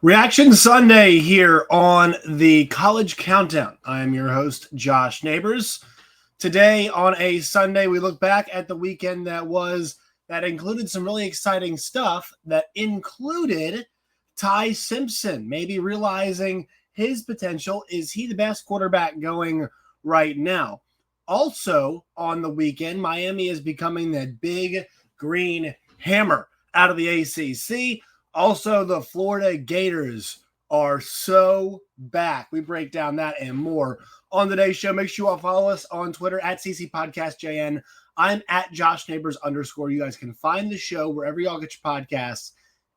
Reaction Sunday here on the College Countdown. I am your host, Josh Neighbors. Today on a Sunday, we look back at the weekend that included some really exciting stuff that included Ty Simpson, maybe realizing his potential. Is he the best quarterback going right now? Also on the weekend, Miami is becoming that big green hammer out of the ACC. Also, the Florida Gators are so back. We break down that and more on today's show. Make sure you all follow us on Twitter at CCPodcastJN. I'm at Josh Neighbors _. You guys can find the show wherever y'all get your podcasts,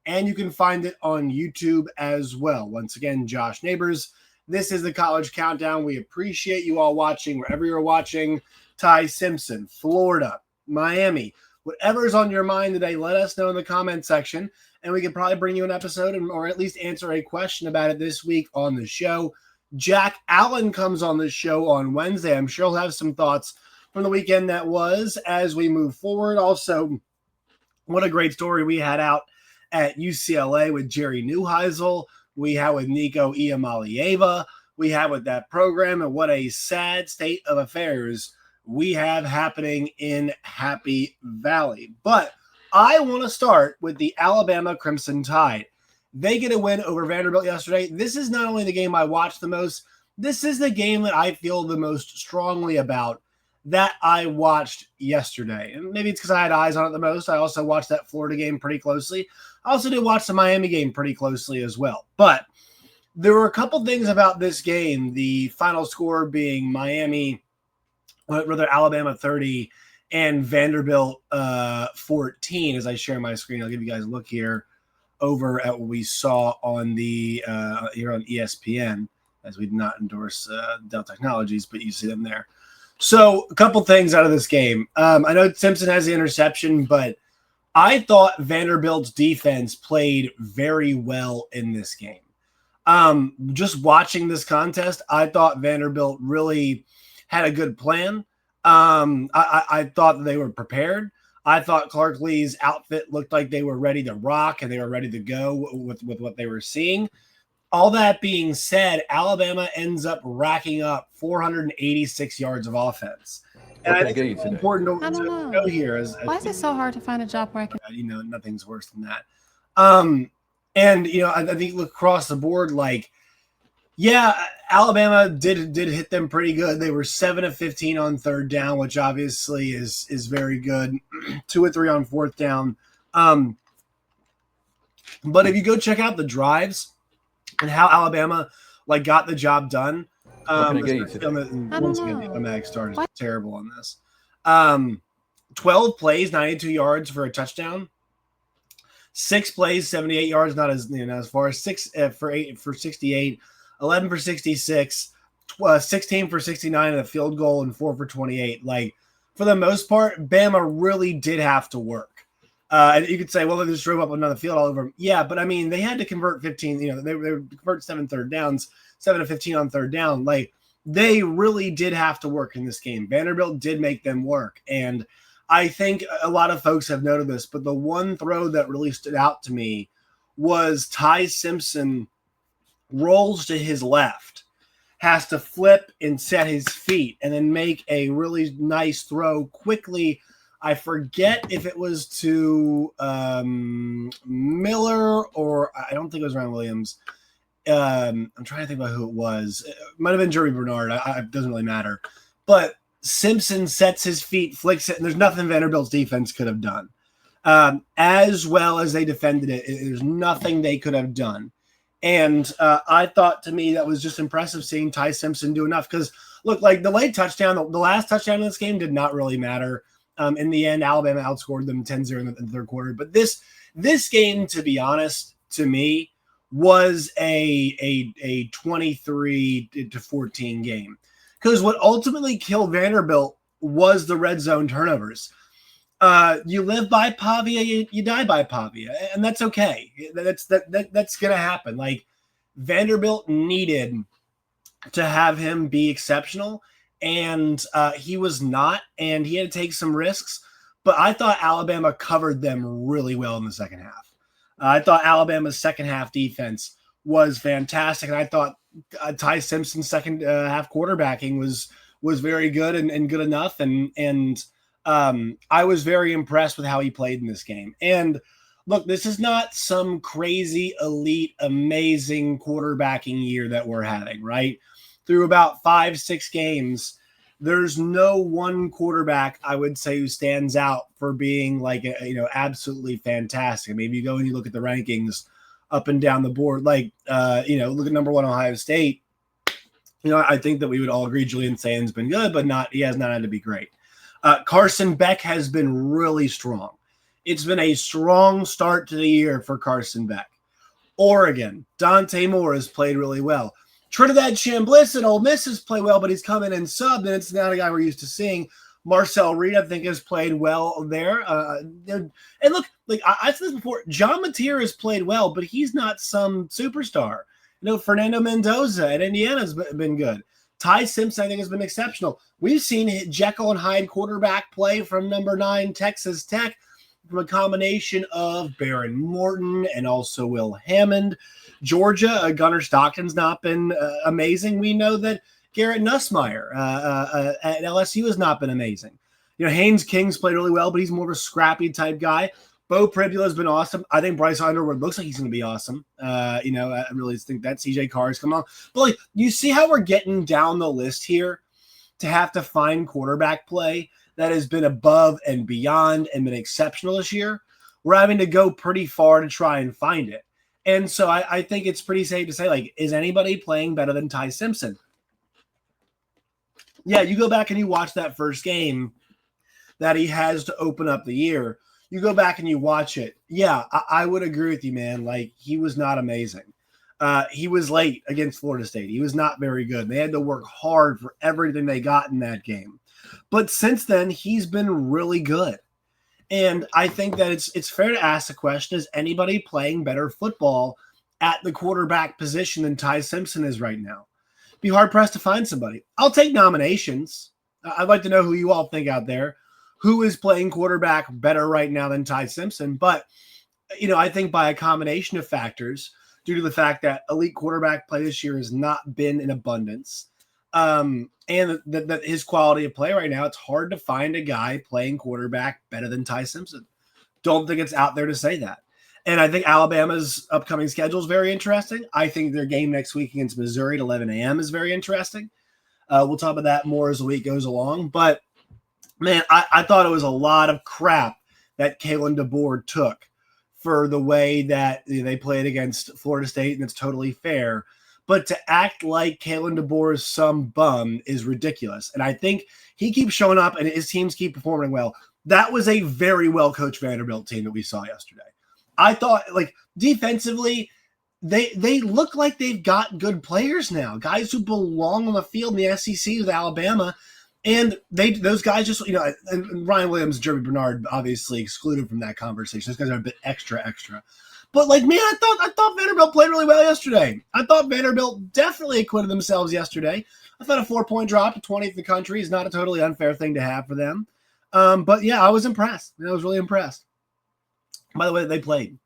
and you can find it on YouTube as well. Once again, Josh Neighbors. This is the College Countdown. We appreciate you all watching wherever you're watching. Ty Simpson, Florida, Miami, whatever is on your mind today, let us know in the comment section, and we can probably bring you an episode or at least answer a question about it this week on the show. Jack Allen comes on the show on Wednesday. I'm sure he'll have some thoughts from the weekend that was as we move forward. Also, what a great story we had out at UCLA with Jerry Neuheisel. We had with Nico Iamaleava. We had with that program, and what a sad state of affairs we have happening in Happy Valley. But I want to start with the Alabama Crimson Tide. They get a win over Vanderbilt yesterday. This is not only the game I watched the most, this is the game that I feel the most strongly about that I watched yesterday. And maybe it's because I had eyes on it the most. I also watched that Florida game pretty closely. I also did watch the Miami game pretty closely as well. But there were a couple things about this game, the final score being Alabama 30 and Vanderbilt 14. As I share my screen, I'll give you guys a look here over at what we saw on the here on ESPN, as we did not endorse Dell Technologies, but you see them there. So a couple things out of this game. I know Simpson has the interception, but I thought Vanderbilt's defense played very well in this game. Just watching this contest, I thought Vanderbilt really had a good plan. I thought that they were prepared. I thought Clark Lee's outfit looked like they were ready to rock and they were ready to go with what they were seeing. All that being said, Alabama ends up racking up 486 yards of offense. And I think it's important to know here why is it so hard to find a job where I can? Nothing's worse than that. And I think look across the board, like, yeah, Alabama did hit them pretty good. They were 7 of 15 on third down, which obviously is very good. 2 of 3 on fourth down. But if you go check out the drives and how Alabama got the job done, the start is terrible on this. 12 plays, 92 yards for a touchdown. 6 plays, 78 yards, not as far as 6 for 68. 11 for 66, 16 for 69 and a field goal, and 4 for 28. Like, for the most part, Bama really did have to work. And you could say, well, they just drove up another field all over them. Yeah, but I mean, they had to convert 15. They convert 7 third downs, 7 of 15 on third down. Like, they really did have to work in this game. Vanderbilt did make them work. And I think a lot of folks have noted this, but the one throw that really stood out to me was Ty Simpson rolls to his left, has to flip and set his feet, and then make a really nice throw quickly. I forget if it was to Miller or I don't think it was Ryan Williams. I'm trying to think about who it was. It might have been Jerry Bernard. It doesn't really matter. But Simpson sets his feet, flicks it, and there's nothing Vanderbilt's defense could have done. As well as they defended it, there's nothing they could have done. And I thought, to me, that was just impressive seeing Ty Simpson do enough. Because, look, the late touchdown, the last touchdown in this game did not really matter. In the end, Alabama outscored them 10-0 in the third quarter. But this game, to be honest, to me, was a 23-14 game. Because what ultimately killed Vanderbilt was the red zone turnovers. You live by Pavia, you die by Pavia, and that's okay. That's going to happen. Like, Vanderbilt needed to have him be exceptional, and he was not, and he had to take some risks. But I thought Alabama covered them really well in the second half. I thought Alabama's second half defense was fantastic. And I thought Ty Simpson's second half quarterbacking was very good and good enough. And I was very impressed with how he played in this game. And look, this is not some crazy, elite, amazing quarterbacking year that we're having, right? Through about 5-6 games, there's no one quarterback I would say who stands out for being like, absolutely fantastic. Maybe you go and you look at the rankings up and down the board, look at number 1 Ohio State. I think that we would all agree Julian Sain's been good, but he has not had to be great. Carson Beck has been really strong. It's been a strong start to the year for Carson Beck. Oregon, Dante Moore has played really well. Trinidad Chambliss at Ole Miss has played well, but he's come in and subbed, and it's not a guy we're used to seeing. Marcel Reed, I think, has played well there. And look, I said this before, John Mateer has played well, but he's not some superstar. Fernando Mendoza at Indiana has been good. Ty Simpson, I think, has been exceptional. We've seen Jekyll and Hyde quarterback play from number 9 Texas Tech, from a combination of Baron Morton and also Will Hammond. Georgia, Gunnar Stockton's not been amazing. We know that Garrett Nussmeier at LSU has not been amazing. Haynes King's played really well, but he's more of a scrappy type guy. Bo Pribula has been awesome. I think Bryce Underwood looks like he's going to be awesome. I really think that CJ Carr has come on. But you see how we're getting down the list here to have to find quarterback play that has been above and beyond and been exceptional this year. We're having to go pretty far to try and find it. And so I think it's pretty safe to say, is anybody playing better than Ty Simpson? Yeah, you go back and you watch that first game that he has to open up the year. You go back and you watch it. Yeah, I would agree with you, man. He was not amazing. He was late against Florida State. He was not very good. They had to work hard for everything they got in that game. But since then, he's been really good. And I think that it's fair to ask the question, is anybody playing better football at the quarterback position than Ty Simpson is right now? Be hard-pressed to find somebody. I'll take nominations. I'd like to know who you all think out there. Who is playing quarterback better right now than Ty Simpson? But, I think by a combination of factors, due to the fact that elite quarterback play this year has not been in abundance, and that his quality of play right now, it's hard to find a guy playing quarterback better than Ty Simpson. Don't think it's out there to say that. And I think Alabama's upcoming schedule is very interesting. I think their game next week against Missouri at 11 a.m. is very interesting. We'll talk about that more as the week goes along. But, man, I thought it was a lot of crap that Kalen DeBoer took for the way that they played against Florida State, and it's totally fair. But to act like Kalen DeBoer is some bum is ridiculous. And I think he keeps showing up and his teams keep performing well. That was a very well-coached Vanderbilt team that we saw yesterday. I thought, defensively, they look like they've got good players now, guys who belong on the field in the SEC with Alabama. And those guys just, and Ryan Williams and Jeremy Bernard obviously excluded from that conversation. Those guys are a bit extra. But I thought Vanderbilt played really well yesterday. I thought Vanderbilt definitely acquitted themselves yesterday. I thought a 4-point drop to 20th in the country is not a totally unfair thing to have for them. But yeah, I was impressed. I was really impressed by the way that they played.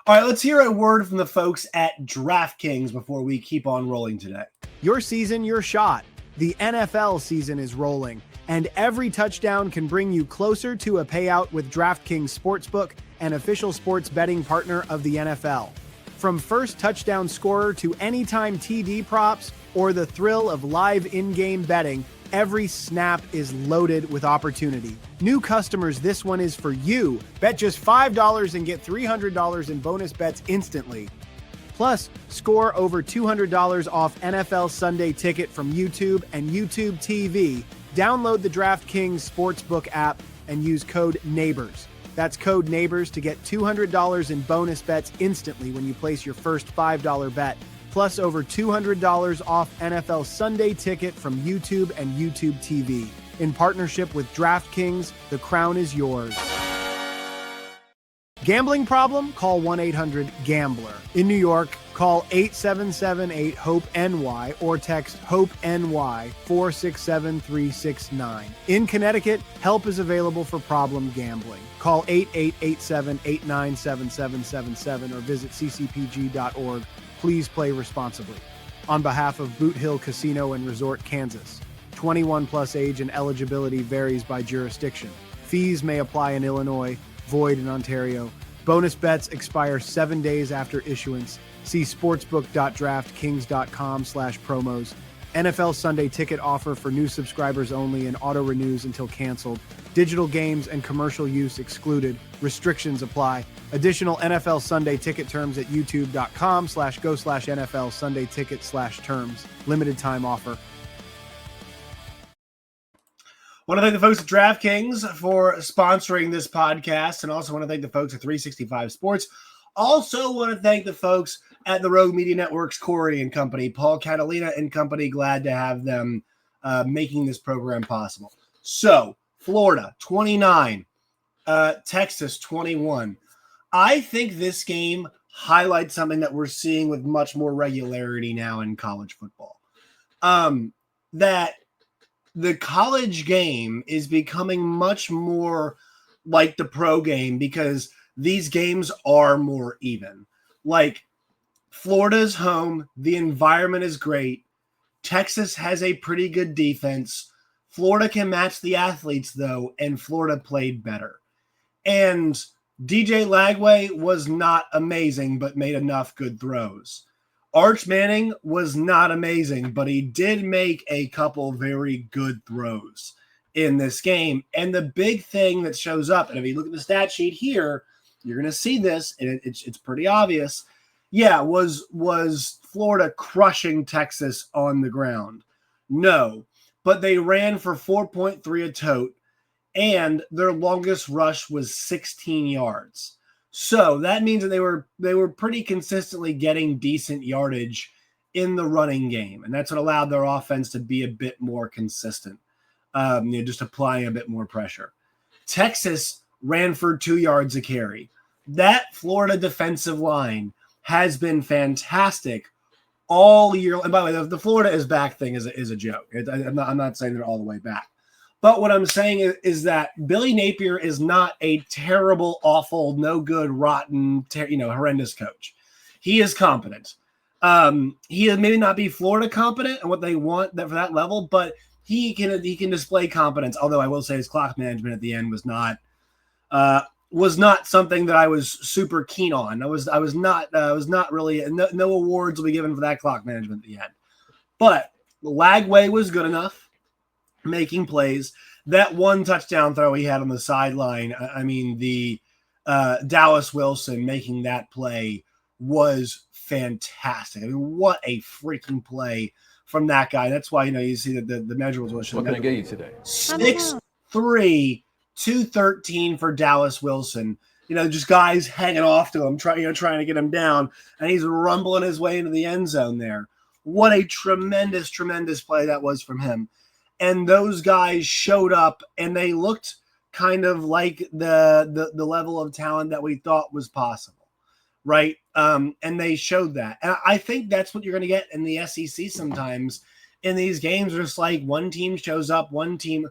All right, let's hear a word from the folks at DraftKings before we keep on rolling today. Your season, your shot. The NFL season is rolling, and every touchdown can bring you closer to a payout with DraftKings Sportsbook, an official sports betting partner of the NFL. From first touchdown scorer to anytime TD props or the thrill of live in-game betting, every snap is loaded with opportunity. New customers, this one is for you. Bet just $5 and get $300 in bonus bets instantly. Plus, score over $200 off NFL Sunday Ticket from YouTube and YouTube TV. Download the DraftKings Sportsbook app and use code NEIGHBORS. That's code NEIGHBORS to get $200 in bonus bets instantly when you place your first $5 bet. Plus over $200 off NFL Sunday Ticket from YouTube and YouTube TV. In partnership with DraftKings, the crown is yours. Gambling problem? Call 1-800-GAMBLER. In New York, call 877-8-HOPE-NY or text HOPE-NY 467-369. In Connecticut, help is available for problem gambling. Call 888-7-89-7777 or visit ccpg.org Please play responsibly. On behalf of Boot Hill Casino and Resort, Kansas, 21 plus age and eligibility varies by jurisdiction. Fees may apply in Illinois, void in Ontario. Bonus bets expire 7 days after issuance. See sportsbook.draftkings.com/promos. NFL Sunday ticket offer for new subscribers only and auto renews until canceled. Digital games and commercial use excluded. Restrictions apply. Additional NFL Sunday ticket terms at youtube.com/go/NFL Sunday ticket/terms. Limited time offer. Want to thank the folks at DraftKings for sponsoring this podcast, and also want to thank the folks at 365 Sports. Also want to thank the folks at the Rogue Media Network's Corey and Company, Paul Catalina and Company. Glad to have them making this program possible. So, Florida, 29, Texas, 21. I think this game highlights something that we're seeing with much more regularity now in college football. That the college game is becoming much more like the pro game because these games are more even. Like, Florida's home, the environment is great. Texas has a pretty good defense. Florida can match the athletes, though, and Florida played better. And DJ Lagway was not amazing, but made enough good throws. Arch Manning was not amazing, but he did make a couple very good throws in this game. And the big thing that shows up, and if you look at the stat sheet here, you're going to see this, and it's pretty obvious. Yeah, was Florida crushing Texas on the ground? No, but they ran for 4.3 a tote, and their longest rush was 16 yards. So that means that they were pretty consistently getting decent yardage in the running game, and that's what allowed their offense to be a bit more consistent, just applying a bit more pressure. Texas ran for 2 yards a carry. That Florida defensive line has been fantastic all year. And by the way, the Florida is back thing is a joke. I'm not saying they're all the way back. But what I'm saying is that Billy Napier is not a terrible, awful, no good, rotten, horrendous coach. He is competent. He may not be Florida competent and what they want for that level, but he can display competence. Although I will say his clock management at the end was not something that I was super keen on. I was not really. No awards will be given for that clock management at the end. But Lagway was good enough, making plays. That one touchdown throw he had on the sideline, the Dallas Wilson making that play was fantastic. What a freaking play from that guy. That's why, you see that the measurables was. What can I get you today? 6'3", 213 for Dallas Wilson. Just guys hanging off to him, trying to get him down, and he's rumbling his way into the end zone there. What a tremendous, tremendous play that was from him. And those guys showed up, and they looked kind of like the level of talent that we thought was possible, right? And they showed that. And I think that's what you're going to get in the SEC sometimes in these games. It's like one team shows up, one team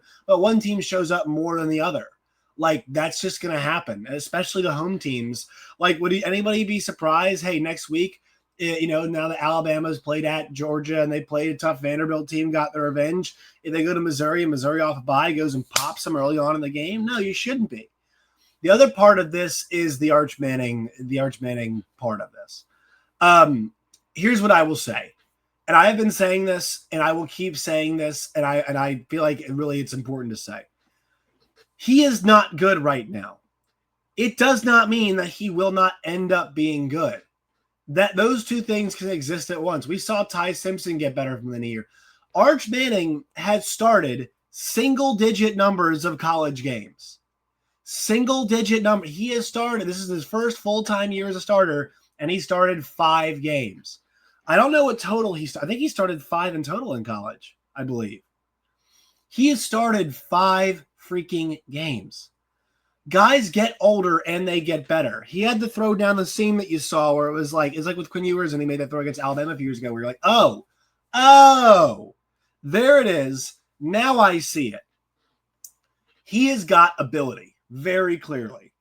shows up more than the other. Like, that's just going to happen, especially the home teams. Like, would anybody be surprised? Hey, next week, now that Alabama's played at Georgia and they played a tough Vanderbilt team, got their revenge. If they go to Missouri and Missouri off a bye goes and pops them early on in the game, no, you shouldn't be. The other part of this is the Arch Manning part of this. Here's what I will say, and I have been saying this, and I will keep saying this, and I feel like it's important to say. He is not good right now. It does not mean that he will not end up being good. That those two things can exist at once. We saw Ty Simpson get better from the year. Arch Manning has started single-digit numbers of college games. Single-digit number. He has started. This is his first full-time year as a starter, and he started 5 games. I don't know what total he started. I think he started 5 in total in college, I believe. He has started 5 freaking games. Guys get older and they get better. He had to throw down the seam that you saw where it's like with Quinn Ewers, and he made that throw against Alabama a few years ago where you're like, oh, there it is. Now I see it. He has got ability very clearly.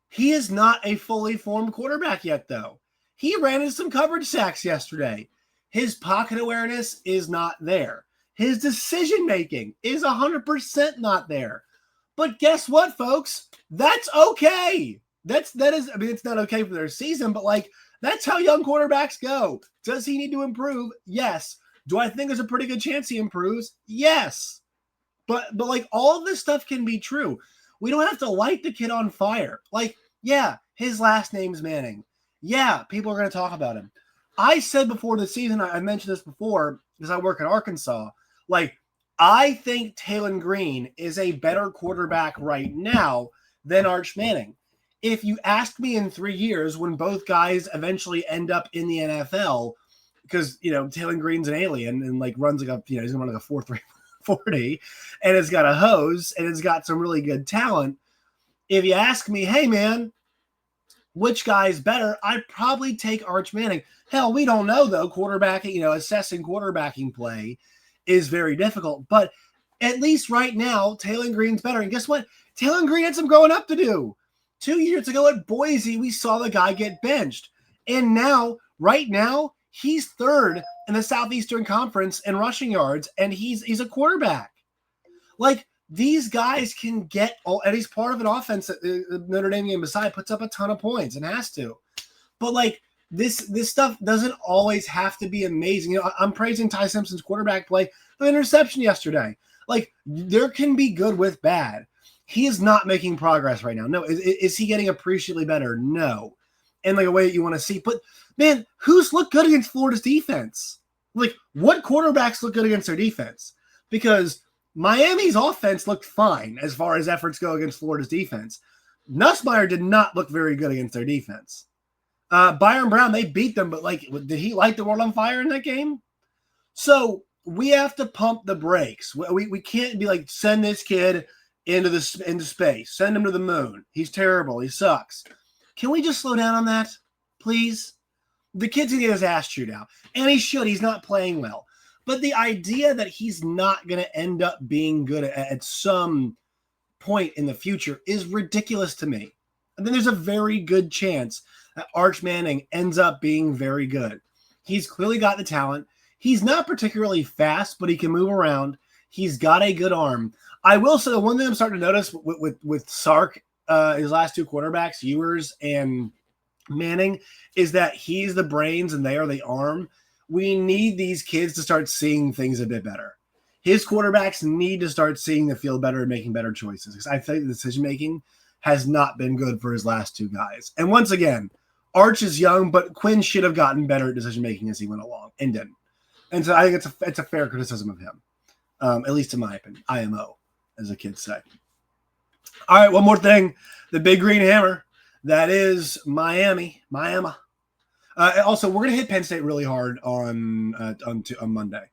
He is not a fully formed quarterback yet, though. He ran into some coverage sacks yesterday. His pocket awareness is not there. His decision-making is 100% not there. But guess what, folks? That's okay. That is, I mean, it's not okay for their season, but like, that's how young quarterbacks go. Does he need to improve? Yes. Do I think there's a pretty good chance he improves? Yes. But like, all of this stuff can be true. We don't have to light the kid on fire. Like, yeah, his last name's Manning. Yeah, people are going to talk about him. I said before the season, I mentioned this before because I work in Arkansas, like, I think Taylor Green is a better quarterback right now than Arch Manning. If you asked me in 3 years when both guys eventually end up in the NFL, because, you know, Taylor Green's an alien and like runs like a, you know, he's going to run like a 4.340 and it's got a hose and it's got some really good talent. If you ask me, hey man, which guy's better? I'd probably take Arch Manning. Hell, we don't know though. Quarterbacking, you know, assessing quarterbacking play is very difficult. But at least right now, Taylor Green's better. And guess what? Taylor Green had some growing up to do. 2 years ago at Boise, we saw the guy get benched. And now, right now, he's third in the Southeastern Conference in rushing yards, and he's a quarterback. Like, these guys can get all, and he's part of an offense that Notre Dame game aside puts up a ton of points and has to. But like, this stuff doesn't always have to be amazing. You know, I'm praising Ty Simpson's quarterback play, the interception yesterday. Like, there can be good with bad. He is not making progress right now. No, is he getting appreciably better? No, in like a way that you want to see. But man, who's looked good against Florida's defense? Like, what quarterbacks look good against their defense? Because Miami's offense looked fine as far as efforts go against Florida's defense. Nussmeier did not look very good against their defense. Byron Brown, they beat them, but like, did he light the world on fire in that game? So we have to pump the brakes. We can't be like, send this kid into space, send him to the moon. He's terrible. He sucks. Can we just slow down on that, please? The kid's gonna get his ass chewed out, and he should. He's not playing well. But the idea that he's not going to end up being good at some point in the future is ridiculous to me. And then there's a very good chance that Arch Manning ends up being very good. He's clearly got the talent. He's not particularly fast, but he can move around. He's got a good arm. I will say the one thing I'm starting to notice with Sark, his last two quarterbacks, Ewers and Manning, is that he's the brains and they are the arm. We need these kids to start seeing things a bit better. His quarterbacks need to start seeing the field better and making better choices, because I think the decision-making has not been good for his last two guys. And once again, Arch is young, but Quinn should have gotten better at decision-making as he went along and didn't. And so I think it's a fair criticism of him, at least in my opinion. IMO, as the kids say. All right, one more thing. The big green hammer. That is Miami. Also, we're going to hit Penn State really hard on Monday.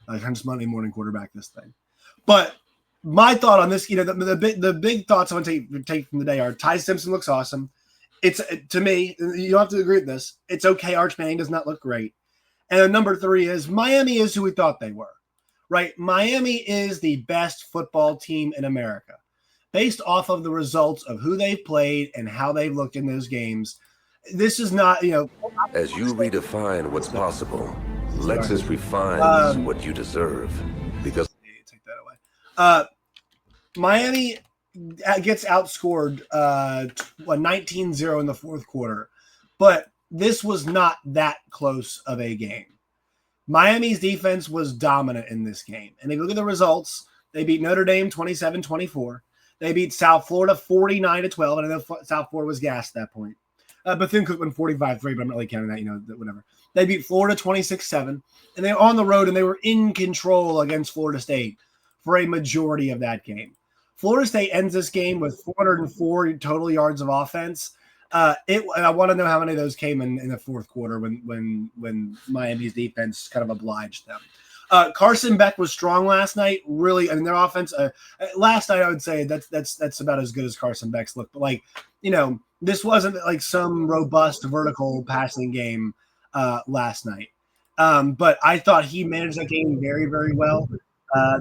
Just Monday morning quarterback this thing. But my thought on this, you know, the big thoughts I want to take from the day are Ty Simpson looks awesome. It's, to me, you don't have to agree with this. It's okay. Arch Manning does not look great. And number 3 is Miami is who we thought they were, right? Miami is the best football team in America based off of the results of who they've played and how they've looked in those games. This is not, you know. As you redefine what's possible, Lexus refines what you deserve. Because take that away. Miami gets outscored 19-0 in the fourth quarter, but this was not that close of a game. Miami's defense was dominant in this game. And if you look at the results, they beat Notre Dame 27-24. They beat South Florida 49-12. And I know South Florida was gassed at that point. Bethune-Cookman 45-3, but I'm not really counting that, you know, whatever. They beat Florida 26-7, and they were on the road, and they were in control against Florida State for a majority of that game. Florida State ends this game with 404 total yards of offense. I want to know how many of those came in the fourth quarter when Miami's defense kind of obliged them. Carson Beck was strong last night. Really, I mean, their offense. Last night, I would say that's about as good as Carson Beck's look. But like, you know, this wasn't like some robust vertical passing game last night. But I thought he managed that game very, very well.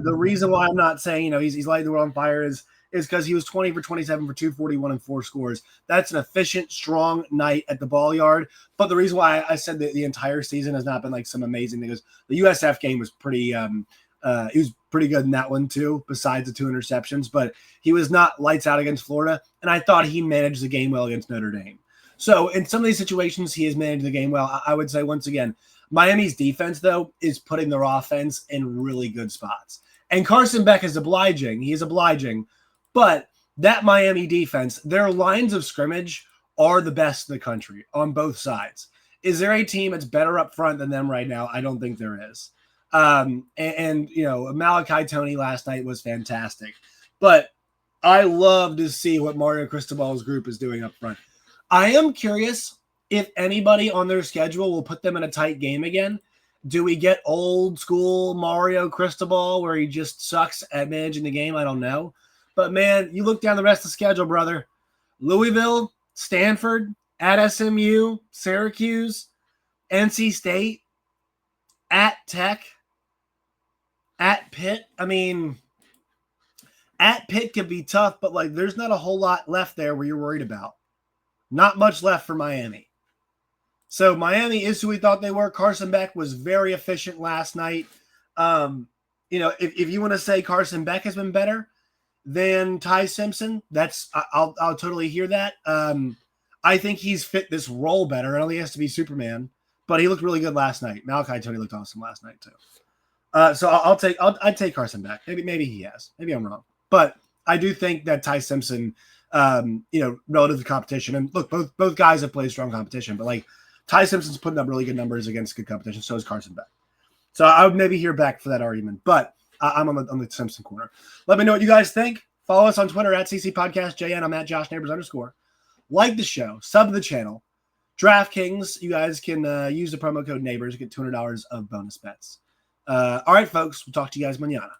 The reason why I'm not saying, you know, he's lighting the world on fire is is because he was 20 for 27 for 241 and 4 scores. That's an efficient, strong night at the ball yard. But the reason why I said that the entire season has not been like some amazing thing is the USF game was pretty he was pretty good in that one too, besides the 2 interceptions. But he was not lights out against Florida, and I thought he managed the game well against Notre Dame. So in some of these situations, he has managed the game well. I would say, once again, Miami's defense, though, is putting their offense in really good spots. And Carson Beck is obliging. He is obliging. But that Miami defense, their lines of scrimmage are the best in the country on both sides. Is there a team that's better up front than them right now? I don't think there is. And you know, Malachi Toney last night was fantastic. But I love to see what Mario Cristobal's group is doing up front. I am curious if anybody on their schedule will put them in a tight game again. Do we get old school Mario Cristobal where he just sucks at managing the game? I don't know. But, man, you look down the rest of the schedule, brother. Louisville, Stanford, at SMU, Syracuse, NC State, at Tech, at Pitt. I mean, at Pitt can be tough, but, like, there's not a whole lot left there where you're worried about. Not much left for Miami. So Miami is who we thought they were. Carson Beck was very efficient last night. You know, if you want to say Carson Beck has been better than Ty Simpson, I'll totally hear that. I think he's fit this role better. I don't think he has to be Superman, but he looked really good last night. Malachi Toney looked awesome last night too. So I'd take Carson Beck. Maybe he has. Maybe I'm wrong, but I do think that Ty Simpson, you know, relative to competition, and look, both guys have played strong competition, but like Ty Simpson's putting up really good numbers against good competition. So is Carson Beck. So I would maybe hear back for that argument, but I'm on the Simpson corner. Let me know what you guys think. Follow us on Twitter at CCPodcastJN. I'm at @JoshNeighbors_. Like the show, sub to the channel. DraftKings, you guys can use the promo code NEIGHBORS to get $200 of bonus bets. All right, folks, we'll talk to you guys mañana.